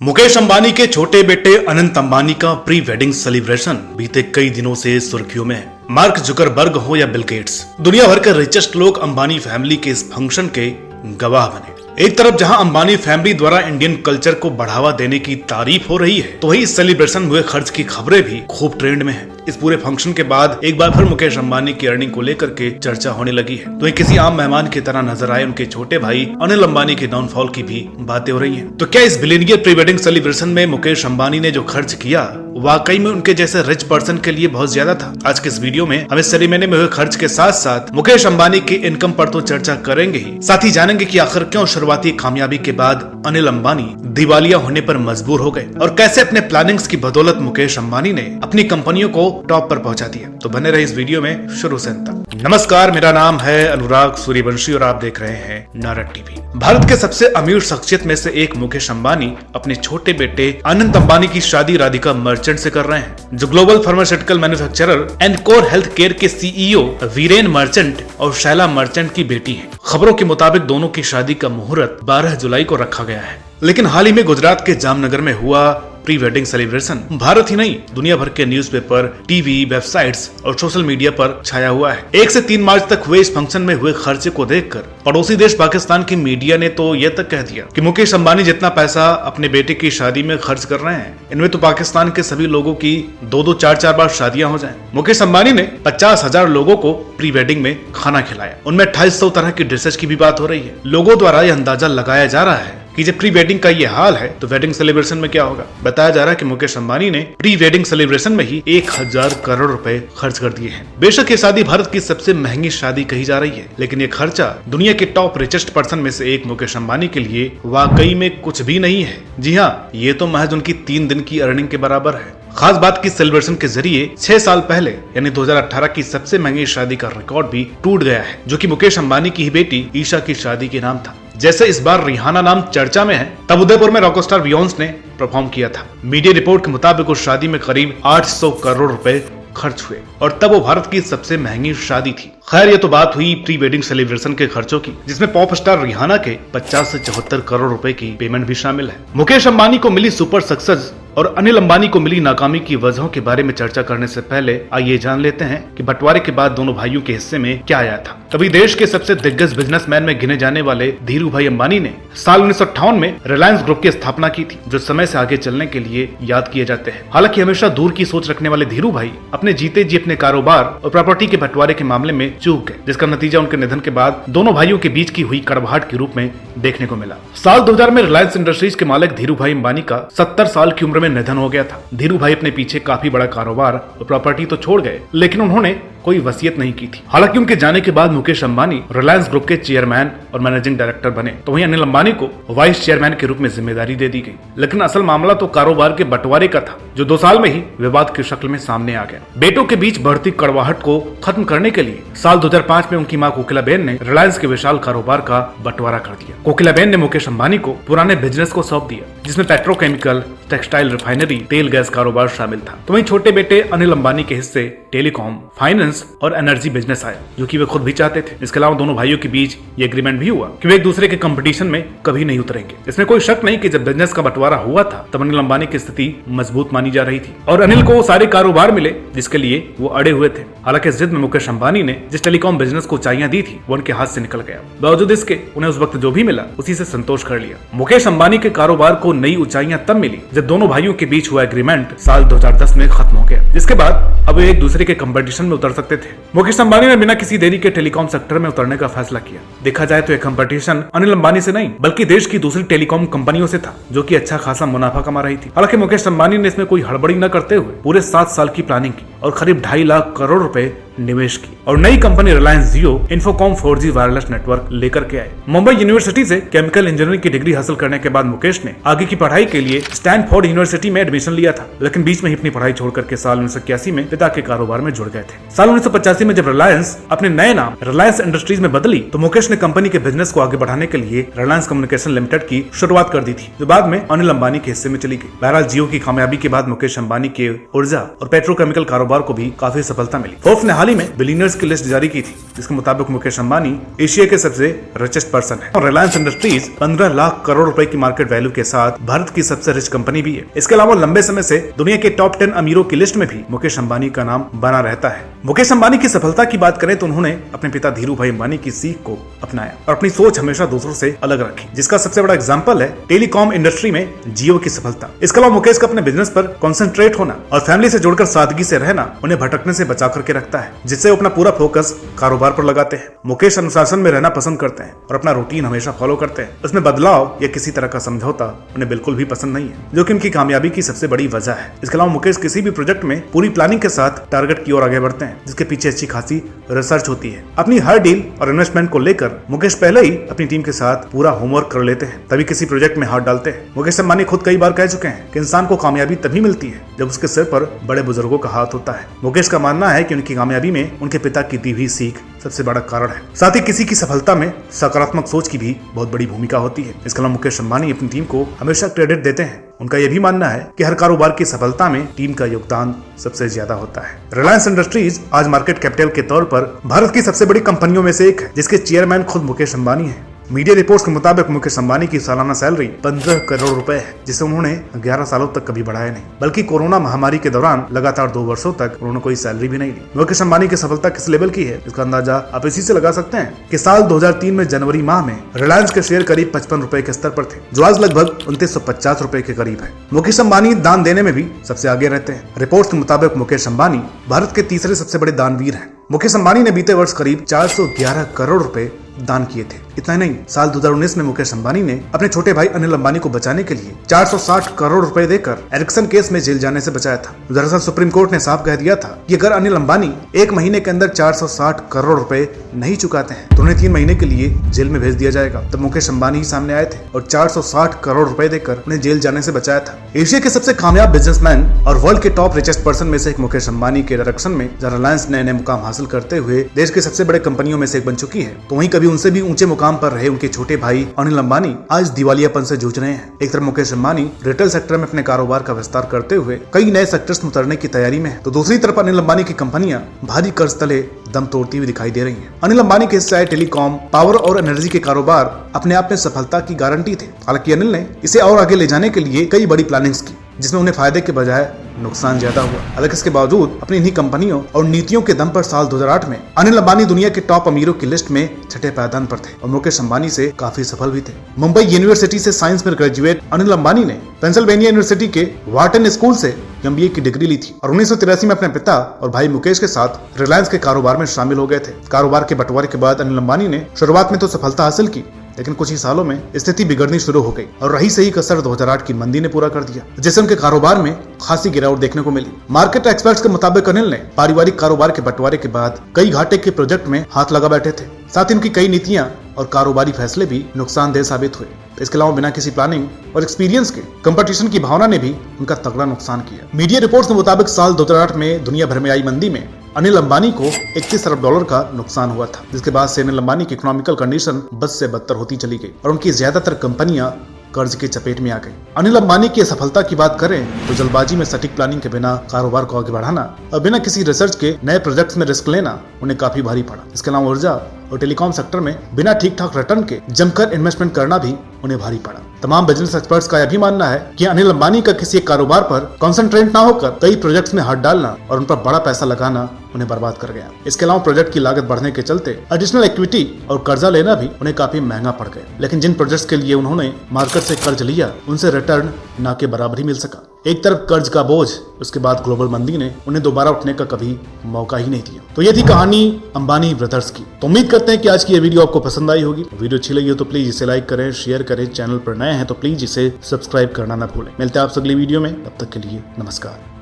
मुकेश अंबानी के छोटे बेटे अनंत अंबानी का प्री वेडिंग सेलिब्रेशन बीते कई दिनों से सुर्खियों में है। मार्क जुकरबर्ग हो या बिल गेट्स, दुनिया भर के रिचेस्ट लोग अंबानी फैमिली के इस फंक्शन के गवाह बने। एक तरफ जहां अंबानी फैमिली द्वारा इंडियन कल्चर को बढ़ावा देने की तारीफ हो रही है, तो वहीं इस सेलिब्रेशन में हुए खर्च की खबरें भी खूब ट्रेंड में हैं। इस पूरे फंक्शन के बाद एक बार फिर मुकेश अंबानी की अर्निंग को लेकर के चर्चा होने लगी है। तो किसी आम मेहमान की तरह नजर आए उनके छोटे भाई अनिल अंबानी के डाउनफॉल की भी बातें हो रही हैं। तो क्या इस बिलियनियर प्री वेडिंग सेलिब्रेशन में मुकेश अंबानी ने जो खर्च किया वाकई में उनके जैसे रिच पर्सन के लिए बहुत ज्यादा था? आज के इस वीडियो में हम इस सेरेमनी में हुए खर्च के साथ साथ मुकेश अंबानी के इनकम पर तो चर्चा करेंगे ही, साथ ही जानेंगे कि आखिर क्यों शुरुआती कामयाबी के बाद अनिल अंबानी दिवालिया होने पर मजबूर हो गए और कैसे अपने प्लानिंग्स की बदौलत मुकेश अंबानी ने अपनी कंपनियों को टॉप पर पहुंचा दिया। तो बने रहे इस वीडियो में शुरू से अंत तक। नमस्कार, मेरा नाम है अनुराग सूर्यवंशी और आप देख रहे हैं नारद टीवी। भारत के सबसे अमीर शख्सियत में से एक मुकेश अंबानी अपने छोटे बेटे अनंत अंबानी की शादी राधिका मर्चेंट से कर रहे हैं, जो global pharmaceutical manufacturer encore health care के सीईओ वीरेन मर्चेंट और शैला मर्चेंट की बेटी है। खबरों के मुताबिक दोनों की शादी का मुहूर्त 12 जुलाई को रखा गया है, लेकिन हाल ही में गुजरात के जामनगर में हुआ प्री वेडिंग सेलिब्रेशन भारत ही नहीं दुनिया भर के न्यूज़पेपर, टीवी, वेबसाइट्स और सोशल मीडिया पर छाया हुआ है। 1 से 3 मार्च तक हुए इस फंक्शन में हुए खर्चे को देखकर पड़ोसी देश पाकिस्तान की मीडिया ने तो यह तक कह दिया कि मुकेश अंबानी जितना पैसा अपने बेटे की शादी में खर्च कर रहे हैं, इनमें तो पाकिस्तान के सभी लोगों की 2-2, 4-4 बार शादियां हो जाएं। मुकेश अंबानी ने 50,000 लोगों को प्री वेडिंग में खाना खिलाया, उनमें 2800 तरह की ड्रेसेस की भी बात हो रही है। लोगों द्वारा यह अंदाजा लगाया जा रहा है कि जब प्री वेडिंग का ये हाल है तो वेडिंग सेलिब्रेशन में क्या होगा। बताया जा रहा है कि मुकेश अंबानी ने प्री वेडिंग सेलिब्रेशन में ही 1000 करोड़ रुपए खर्च कर दिए हैं। बेशक ये शादी भारत की सबसे महंगी शादी कही जा रही है, लेकिन ये खर्चा दुनिया के टॉप रिचेस्ट पर्सन में से एक मुकेश अंबानी के लिए वाकई में कुछ भी नहीं है। जी हाँ, ये तो महज उनकी 3 दिन की अर्निंग के बराबर है। खास बात की सेलिब्रेशन के जरिए 6 साल पहले यानी 2018 की सबसे महंगी शादी का रिकॉर्ड भी टूट गया है, जो कि मुकेश अंबानी की ही बेटी ईशा की शादी के नाम था। जैसे इस बार रिहाना नाम चर्चा में है, तब उदयपुर में रॉकस्टार बियोंस ने परफॉर्म किया था। मीडिया रिपोर्ट के मुताबिक उस शादी में करीब 800 करोड़ रुपए खर्च हुए और तब वो भारत की सबसे महंगी शादी थी। खैर, ये तो बात हुई प्री वेडिंग सेलिब्रेशन के खर्चों की, जिसमें पॉप स्टार रिहाना के 50 से 74 करोड़ रुपए की पेमेंट भी शामिल है। मुकेश अंबानी को मिली सुपर सक्सेस और अनिल अंबानी को मिली नाकामी की वजहों के बारे में चर्चा करने से पहले आइए जान लेते हैं कि बंटवारे के बाद दोनों भाइयों के हिस्से में क्या आया था। कभी देश के सबसे दिग्गज बिजनेसमैन में गिने जाने वाले धीरू भाई अंबानी ने साल 1958 में रिलायंस ग्रुप की स्थापना की थी, जो समय से आगे चलने के लिए याद किए जाते हैं। हालांकि हमेशा दूर की सोच रखने वाले धीरू भाई अपने जीते जी अपने कारोबार और प्रॉपर्टी के बंटवारे के मामले में चूक गए, जिसका नतीजा उनके निधन के बाद दोनों भाइयों के बीच की हुई कड़वाहट के रूप में देखने को मिला। साल 2000 में रिलायंस इंडस्ट्रीज के मालिक धीरू भाई अंबानी का 70 साल की उम्र में निधन हो गया था। धीरू भाई अपने पीछे काफी बड़ा कारोबार और प्रॉपर्टी तो छोड़ गए, लेकिन उन्होंने कोई वसीयत नहीं की थी। हालांकि उनके जाने के बाद मुकेश अंबानी रिलायंस ग्रुप के चेयरमैन और मैनेजिंग डायरेक्टर बने, तो वहीं अनिल अंबानी को वाइस चेयरमैन के रूप में जिम्मेदारी दे दी गई। लेकिन असल मामला तो कारोबार के बंटवारे का था, जो 2 साल में ही विवाद की शक्ल में सामने आ गया। बेटों के बीच बढ़ती कड़वाहट को खत्म करने के लिए साल 2005 में उनकी मां कोकिलाबेन ने रिलायंस के विशाल कारोबार का बंटवारा कर दिया। कोकिलाबेन ने मुकेश अंबानी को पुराने बिजनेस को सौंप दिया, जिसमें पेट्रोकेमिकल, टेक्सटाइल, रिफाइनरी, तेल गैस कारोबार शामिल था। तो वहीं छोटे बेटे अनिल अंबानी के हिस्से टेलीकॉम, फाइनेंस और एनर्जी बिजनेस आया, जो कि वे खुद भी चाहते थे। इसके अलावा दोनों भाइयों के बीच ये एग्रीमेंट भी हुआ कि वे एक दूसरे के कंपटीशन में कभी नहीं उतरेंगे। इसमें कोई शक नहीं कि जब बिजनेस का बंटवारा हुआ था तब अनिल अंबानी की स्थिति मजबूत मानी जा रही थी और अनिल को वो सारे कारोबार मिले जिसके लिए वो अड़े हुए थे। हालांकि जिद में मुकेश अंबानी ने जिस टेलीकॉम बिजनेस को ऊंचाइयां दी थी वो उनके हाथ से निकल गया। बावजूद इसके उन्हें उस वक्त जो भी मिला उसी से संतोष कर लिया। मुकेश अंबानी के कारोबार को नई ऊंचाइयां तब मिली जब दोनों भाइयों के बीच हुआ एग्रीमेंट साल 2010 में खत्म हो गया, जिसके बाद अब वे एक दूसरे के कंपटीशन में उतर सकते थे। मुकेश अंबानी ने बिना किसी देरी के टेलीकॉम सेक्टर में उतरने का फैसला किया। देखा जाए तो यह कंपटीशन अनिल अंबानी से नहीं बल्कि देश की दूसरी टेलीकॉम कंपनियों से था, जो कि अच्छा खासा मुनाफा कमा रही थी। हालांकि मुकेश अंबानी ने इसमें कोई हड़बड़ी न करते हुए पूरे 7 साल की प्लानिंग की और करीब 2.5 लाख करोड़ रुपए निवेश की और नई कंपनी रिलायंस जियो इन्फोकॉम 4G वायरलेस नेटवर्क लेकर के आए। मुंबई यूनिवर्सिटी से केमिकल इंजीनियरिंग की डिग्री हासिल करने के बाद मुकेश ने आगे की पढ़ाई के लिए स्टैनफोर्ड यूनिवर्सिटी में एडमिशन लिया था, लेकिन बीच में ही अपनी पढ़ाई छोड़ करके साल 1981 में पिता के कारोबार में जुड़ गए थे। साल 1985 में जब रिलायंस अपने नए नाम रिलायंस इंडस्ट्रीज में बदली तो मुकेश ने कंपनी के बिजनेस को आगे बढ़ाने के लिए रिलायंस कम्युनिकेशन लिमिटेड की शुरुआत कर दी थी, जो बाद में अनिल अंबानी के हिस्से में चली गई। बहरहाल जियो की कामयाबी के बाद मुकेश अंबानी के ऊर्जा और पेट्रोकेमिकल कारोबार कारोबार को भी काफी सफलता मिली। फोर्ब्स ने हाल ही में बिलियनर्स की लिस्ट जारी की थी, जिसके मुताबिक मुकेश अंबानी एशिया के सबसे रिचेस्ट पर्सन है और रिलायंस इंडस्ट्रीज 15 लाख करोड़ रुपए की मार्केट वैल्यू के साथ भारत की सबसे रिच कंपनी भी है। इसके अलावा लंबे समय से दुनिया के टॉप 10 अमीरों की लिस्ट में भी मुकेश अंबानी का नाम बना रहता है। मुकेश अंबानी की सफलता की बात करें तो उन्होंने अपने पिता धीरू भाई अंबानी की सीख को अपनाया और अपनी सोच हमेशा दूसरों से अलग रखी, जिसका सबसे बड़ा एग्जांपल है टेलीकॉम इंडस्ट्री में जियो की सफलता। इसके अलावा मुकेश का अपने बिजनेस पर कंसंट्रेट होना और फैमिली से जुड़कर सादगी से रहना उन्हें भटकने से बचा करके रखता है, जिससे वो अपना पूरा फोकस कारोबार पर लगाते हैं। मुकेश अनुशासन में रहना पसंद करते हैं और अपना रूटीन हमेशा फॉलो करते हैं। उसमें बदलाव या किसी तरह का समझौता उन्हें बिल्कुल भी पसंद नहीं है, जो कि उनकी कामयाबी की सबसे बड़ी वजह है। इसके अलावा मुकेश किसी भी प्रोजेक्ट में पूरी प्लानिंग के साथ टारगेट की ओर आगे बढ़ते हैं, जिसके पीछे अच्छी खासी रिसर्च होती है। अपनी हर डील और इन्वेस्टमेंट को लेकर मुकेश पहले ही अपनी टीम के साथ पूरा होमवर्क कर लेते हैं, तभी किसी प्रोजेक्ट में हाथ डालते हैं। मुकेश अंबानी खुद कई बार कह चुके हैं कि इंसान को कामयाबी तभी मिलती है जब उसके सिर पर बड़े बुजुर्गों का हाथ होता है। मुकेश का मानना है कि उनकी कामयाबी में उनके पिता की दी हुई सीख सबसे बड़ा कारण है। साथ ही किसी की सफलता में सकारात्मक सोच की भी बहुत बड़ी भूमिका होती है। इसके अलावा मुकेश अंबानी अपनी टीम को हमेशा क्रेडिट देते हैं। उनका यह भी मानना है कि हर कारोबार की सफलता में टीम का योगदान सबसे ज्यादा होता है। रिलायंस इंडस्ट्रीज आज मार्केट कैपिटल के तौर पर भारत की सबसे बड़ी कंपनियों में से एक है, जिसके चेयरमैन खुद मुकेश अंबानी है। मीडिया रिपोर्ट्स के मुताबिक मुकेश अंबानी की सालाना सैलरी 15 करोड़ रुपए है, जिसे उन्होंने 11 सालों तक कभी बढ़ाया नहीं, बल्कि कोरोना महामारी के दौरान लगातार 2 वर्षों तक उन्होंने कोई सैलरी भी नहीं ली। मुकेश अंबानी की सफलता किस लेवल की है, इसका अंदाजा आप इसी से लगा सकते हैं कि साल 2003 में जनवरी माह में रिलायंस के शेयर करीब 55 रुपए के स्तर पर थे, जो आज लगभग 2950 रुपए के करीब है। मुकेश अंबानी दान देने में भी सबसे आगे रहते हैं। रिपोर्ट्स के मुताबिक मुकेश अंबानी भारत के तीसरे सबसे बड़े दानवीर हैं। मुकेश अंबानी ने बीते वर्ष करीब 411 करोड़ रुपए दान किए थे। इतना ही नहीं, साल 2019 में मुकेश अंबानी ने अपने छोटे भाई अनिल अंबानी को बचाने के लिए 460 करोड़ रुपए देकर एरिक्सन केस में जेल जाने से बचाया था। दरअसल सुप्रीम कोर्ट ने साफ कह दिया था कि अगर अनिल अंबानी 1 महीने के अंदर 460 करोड़ रुपए नहीं चुकाते हैं तो उन्हें 3 महीने के लिए जेल में भेज दिया जाएगा। तब मुकेश अंबानी ही सामने आए थे और 460 करोड़ रुपए देकर उन्हें जेल जाने से बचाया था। एशिया के सबसे कामयाब बिजनेसमैन और वर्ल्ड के टॉप रिचेस्ट पर्सन में से एक मुकेश अंबानी के डायरेक्शन में जहां रिलायंस नए नए मुकाम हासिल करते हुए देश के सबसे बड़े कंपनियों में से एक बन चुकी है, तो वहीं कभी उनसे भी ऊंचे मुकाम पर रहे उनके छोटे भाई अनिल अंबानी आज दिवालियापन से जूझ रहे हैं। एक तरफ मुकेश अंबानी रिटेल सेक्टर में अपने कारोबार का विस्तार करते हुए कई नए सेक्टर्स में उतरने की तैयारी में है, तो दूसरी तरफ अनिल अंबानी की कंपनियां भारी कर्ज तले दम तोड़ती हुई दिखाई दे रही हैं। अनिल अंबानी के हिस्से टेलीकॉम, पावर और एनर्जी के कारोबार अपने आप में सफलता की गारंटी थे। हालांकि अनिल ने इसे और आगे ले जाने के लिए कई बड़ी प्लानिंग्स की, जिसमें उन्हें फायदे के बजाय नुकसान ज्यादा हुआ। हालांकि इसके बावजूद अपनी इन्हीं कंपनियों और नीतियों के दम पर साल 2008 में अनिल अंबानी दुनिया के टॉप अमीरों की लिस्ट में छठे पायदान पर थे और मुकेश अंबानी से काफी सफल भी थे। मुंबई यूनिवर्सिटी से साइंस में ग्रेजुएट अनिल अंबानी ने पेंसिल्वेनिया यूनिवर्सिटी के वार्टन स्कूल से MBA की डिग्री ली थी और 1983 में अपने पिता और भाई मुकेश के साथ रिलायंस के कारोबार में शामिल हो गए थे। कारोबार के बंटवारे के बाद अनिल अंबानी ने शुरुआत में तो सफलता हासिल की, लेकिन कुछ ही सालों में स्थिति बिगड़नी शुरू हो गई और रही सही कसर 2008 की मंदी ने पूरा कर दिया, जिससे उनके कारोबार में खासी गिरावट देखने को मिली। मार्केट एक्सपर्ट्स के मुताबिक अनिल ने पारिवारिक कारोबार के बंटवारे के बाद कई घाटे के प्रोजेक्ट में हाथ लगा बैठे थे। साथ ही उनकी कई नीतियां और कारोबारी फैसले भी नुकसानदेह साबित हुए। इसके अलावा बिना किसी प्लानिंग और एक्सपीरियंस के कंपटीशन की भावना ने भी उनका तगड़ा नुकसान किया। मीडिया रिपोर्ट्स के मुताबिक साल 2008 में दुनिया भर में आई मंदी में अनिल अंबानी को 31 अरब डॉलर का नुकसान हुआ था, जिसके बाद से अनिल अंबानी की इकोनॉमिकल कंडीशन बद से बदतर होती चली गई और उनकी ज्यादातर कंपनियां कर्ज की चपेट में आ गई। अनिल अंबानी की सफलता की बात करें तो जल्दबाजी में सटीक प्लानिंग के बिना कारोबार को आगे बढ़ाना और बिना किसी रिसर्च के नए प्रोजेक्ट्स में रिस्क लेना उन्हें काफी भारी पड़ा। इसके अलावा ऊर्जा और टेलीकॉम सेक्टर में बिना ठीक ठाक रिटर्न के जमकर इन्वेस्टमेंट करना भी उन्हें भारी पड़ा। तमाम बिजनेस एक्सपर्ट्स का यह भी मानना है कि अनिल अंबानी का किसी एक कारोबार पर कंसंट्रेट ना होकर कई प्रोजेक्ट्स में हाथ डालना और उन पर बड़ा पैसा लगाना उन्हें बर्बाद कर गया। इसके अलावा प्रोजेक्ट की लागत बढ़ने के चलते एडिशनल इक्विटी और कर्जा लेना भी उन्हें काफी महंगा पड़ गया। लेकिन जिन प्रोजेक्ट्स के लिए उन्होंने मार्केट से कर्ज लिया उनसे रिटर्न ना के बराबर ही मिल सका। एक तरफ कर्ज का बोझ, उसके बाद ग्लोबल मंदी ने उन्हें दोबारा उठने का कभी मौका ही नहीं दिया। तो ये थी कहानी अंबानी ब्रदर्स की। तो उम्मीद करते हैं कि आज की ये वीडियो आपको पसंद आई होगी। वीडियो अच्छी लगी हो तो प्लीज इसे लाइक करें, शेयर करें। चैनल पर नए हैं तो प्लीज इसे सब्सक्राइब करना ना भूलें। मिलते हैं आपसे अगली वीडियो में, तब तक के लिए नमस्कार।